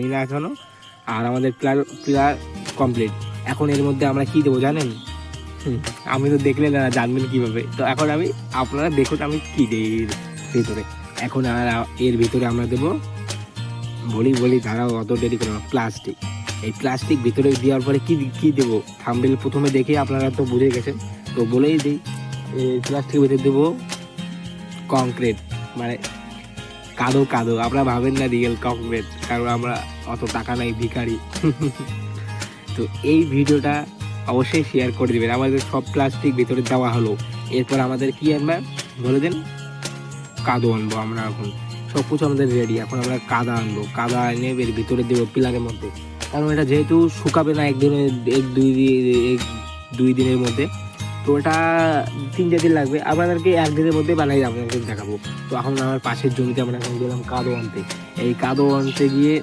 না এখনো। আর আমাদের পিলার কমপ্লিট। এখন এর মধ্যে আমরা কি দেবো জানেন? আমি তো দেখলে না জানবেন কিভাবে। তো এখন আপনারা দেখুন আমি কি দিই এর ভিতরে। এখন এর ভিতরে আমরা দেবো বলি দাঁড়াও, অত দেরি করো না। প্লাস্টিক। এই প্লাস্টিক ভিতরে দেওয়ার পরে কি দেবো থাম্বনেল প্রথমে দেখে আপনারা তো বুঝে গেছেন, তো বলেই দিই। এই প্লাস্টিকের ভিতরে দেবো কংক্রিট, মানে কাদো। আপনারা ভাবেন না রিয়েল কংক্রিট, কারণ আমরা অত টাকা নাই, ভিখারি। তো এই ভিডিওটা অবশ্যই শেয়ার করে দেবেন। আমাদের সব প্লাস্টিক ভিতরে দেওয়া হলো, এরপর আমাদের কি আনবে বলে দেন? কাদো আনবো আমরা। এখন সব কিছু আমাদের রেডি, এখন আমরা কাদা আনবো। কাদা এনে এর ভিতরে দেবো পিলারের মধ্যে, কারণ এটা যেহেতু শুকাবে না দুই দিনের মধ্যে, তো এটা 3-4 দিন লাগবে। আপনাদেরকে একদিনের মধ্যে বানাই আপনাদেরকে দেখাবো। তো এখন আমার পাশের জমিতে আমরা এখন গেলাম কাদো আনতে। এই কাদো আনতে গিয়ে